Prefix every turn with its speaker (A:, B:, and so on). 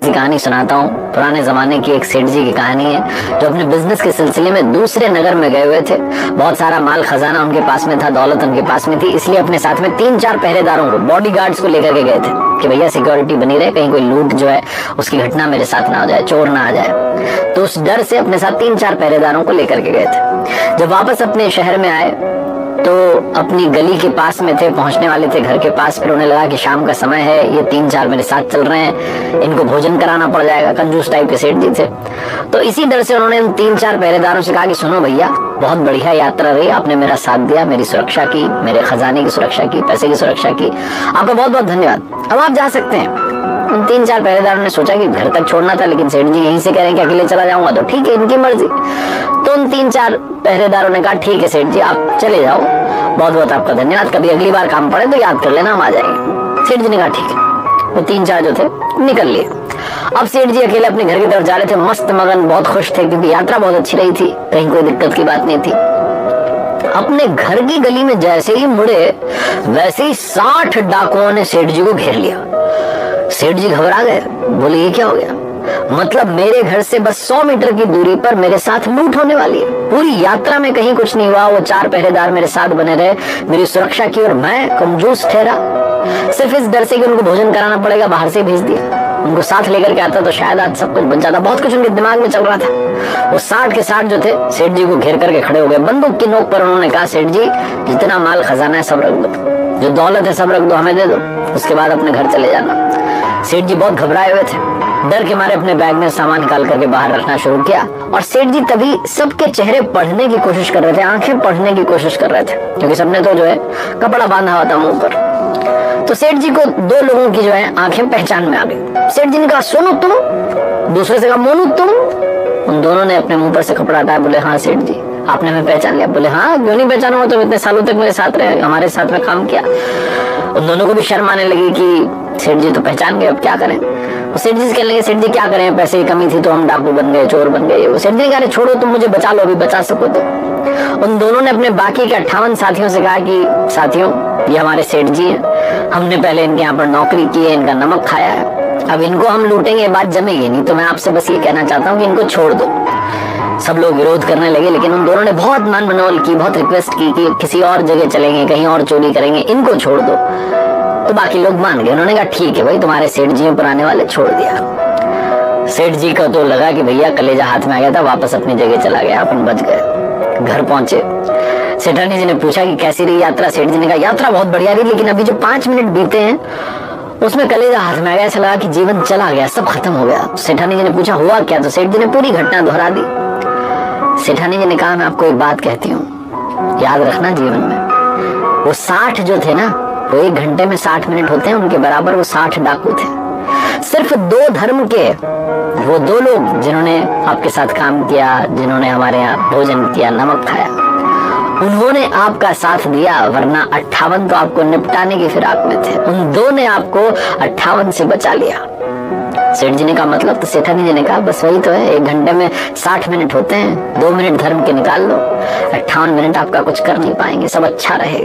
A: कहानी सुनाता हूँ। पुराने जमाने की एक सेठ जी की कहानी है जो अपने बिजनेस के सिलसिले में दूसरे नगर में गए हुए थे। बहुत सारा माल खजाना उनके पास में था, दौलत उनके पास में थी, इसलिए अपने साथ में 3-4 पहरेदारों को, बॉडीगार्ड्स को लेकर के गए थे कि भैया सिक्योरिटी बनी रहे, कहीं कोई लूट जो है उसकी घटना मेरे साथ ना हो जाए, चोर ना आ जाए। तो उस डर से अपने साथ 3-4 पहरेदारों को लेकर के गए थे। जब वापस अपने शहर में आए तो अपनी गली के पास में थे, पहुंचने वाले थे घर के पास, फिर उन्हें लगा कि शाम का समय है, ये 3-4 मेरे साथ चल रहे हैं, इनको भोजन कराना पड़ जाएगा। कंजूस टाइप के सेठ जी थे। तो इसी डर से उन्होंने इन 3-4 पहरेदारों से कहा कि सुनो भैया, बहुत बढ़िया यात्रा रही, आपने मेरा साथ दिया, मेरी सुरक्षा की, मेरे खजाने की सुरक्षा की, पैसे की सुरक्षा की, आपका बहुत बहुत धन्यवाद, अब आप जा सकते हैं। उन 3-4 पहरेदारों ने सोचा कि घर तक छोड़ना था, लेकिन सेठ जी यहीं से कह रहे हैं कि अकेले चला जाऊंगा, तो ठीक है, इनकी मर्जी। तो उन 3-4 पहरेदारों ने कहा ठीक है सेठ जी, आप चले जाओ, बहुत बहुत आपका धन्यवाद, कभी अगली बार काम पड़े तो याद कर लेना, हम आ जाएंगे। सेठ जी ने कहा ठीक है। वो 3-4 जो थे निकल लिए। अब सेठ जी अकेले अपने घर की तरफ जा रहे थे, मस्त मगन, बहुत खुश थे क्योंकि यात्रा बहुत अच्छी रही थी, कहीं कोई दिक्कत की बात नहीं थी। अपने घर की गली में जैसे ही मुड़े, वैसे ही 60 डाकुओं ने सेठ जी को घेर लिया। सेठ जी घबरा गए, बोले ये क्या हो गया? मतलब मेरे घर से बस 100 मीटर की दूरी पर मेरे साथ लूट होने वाली है। पूरी यात्रा में कहीं कुछ नहीं हुआ, वो 4 पहरेदार मेरे साथ बने रहे, मेरी सुरक्षा की, और मैं कंजूस ठहरा सिर्फ इस डर से कि उनको भोजन कराना पड़ेगा, बाहर से भेज दिया। उनको साथ लेकर के आता तो शायद आज सब कुछ बच जाता। बहुत कुछ उनके दिमाग में चल रहा था। वो 60 के 60 जो थे सेठ जी को घेर करके खड़े हो गए। बंदूक की नोक पर उन्होंने कहा, सेठ जी जितना माल खजाना है सब रख दो, जो दौलत है सब रख दो, हमें दे दो, उसके बाद अपने घर चले जाना। सेठ जी बहुत घबराए हुए थे, डर के मारे अपने बैग में सामान निकाल करके बाहर रखना शुरू किया। और सेठ जी तभी सबके चेहरे पढ़ने की कोशिश कर रहे थे, आंखें पढ़ने की कोशिश कर रहे थे, क्योंकि सबने तो जो है कपड़ा बांधा हुआ था मुंह पर। तो सेठ जी को 2 लोगों की जो है आंखें पहचान में आ गई। सेठ जी ने कहा सोनू तुम, दूसरे से कहा मोनू तुम। उन दोनों ने अपने मुंह पर से कपड़ा हटाया, बोले हाँ सेठ जी, आपने हमें पहचान लिया। बोले हाँ, क्यों नहीं पहचाना, तुम इतने सालों तक मेरे साथ रहे, हमारे साथ में काम किया। उन दोनों को भी शर्म आने लगी कि सेठ जी तो पहचान गए, अब क्या करें। वो सेठ जी से कहने लगे, सेठ जी क्या करें, पैसे की कमी थी तो हम डाकू बन गए, चोर बन गए। वो सेठ जी ने कहा छोड़ो, तुम मुझे बचा लो, अभी बचा सको तो। उन दोनों ने अपने बाकी के 58 साथियों से कहा कि साथियों, ये हमारे सेठ जी हैं, हमने पहले इनके यहाँ पर नौकरी की है, इनका नमक खाया है, अब इनको हम लूटेंगे ये बात जमेगी नहीं, तो मैं आपसे बस ये कहना चाहता हूँ कि इनको छोड़ दो। सब लोग विरोध करने लगे, लेकिन उन दोनों ने बहुत मान मनोल की, बहुत रिक्वेस्ट की कि किसी और जगह चलेंगे, कहीं और चोरी करेंगे, इनको छोड़ दो। तो बाकी लोग मान गए। उन्होंने कहा ठीक है भाई, तुम्हारे सेठ जी हैं पुराने वाले, छोड़ दिया। सेठ जी को तो लगा कि भैया कलेजा हाथ में आ गया था, वापस अपनी जगह चला गया, अपन बच गए। घर पहुंचे, सेठानी जी ने पूछा कि कैसी रही यात्रा। सेठ जी ने कहा यात्रा बहुत बढ़िया रही, लेकिन अभी जो 5 मिनट बीते हैं उसमें कलेजा हाथ में आ गया, ऐसा लगा कि जीवन चला गया, सब खत्म हो गया। सेठानी जी ने पूछा हुआ क्या? तो सेठ जी ने पूरी घटना दोहरा दी। सेठानी जी ने कहा मैं आपको एक बात कहती हूँ, याद रखना जीवन में, वो 60 जो थे ना, वो 1 घंटे में 60 मिनट होते हैं, उनके बराबर वो 60 डाकू थे। सिर्फ 2 धर्म के वो 2 लोग जिन्होंने आपके साथ काम किया, जिन्होंने हमारे यहाँ भोजन किया, नमक खाया, उन्होंने आपका साथ दिया, वरना 58 तो आपको निपटाने की फिराक में थे। उन 2 ने आपको 58 से बचा लिया। सेठ जी ने कहा मतलब? तो सेठानी जी ने कहा बस वही तो है, 1 घंटे में 60 मिनट होते हैं, 2 मिनट धर्म के निकाल लो, 58 मिनट आपका कुछ कर नहीं पाएंगे, सब अच्छा रहेगा।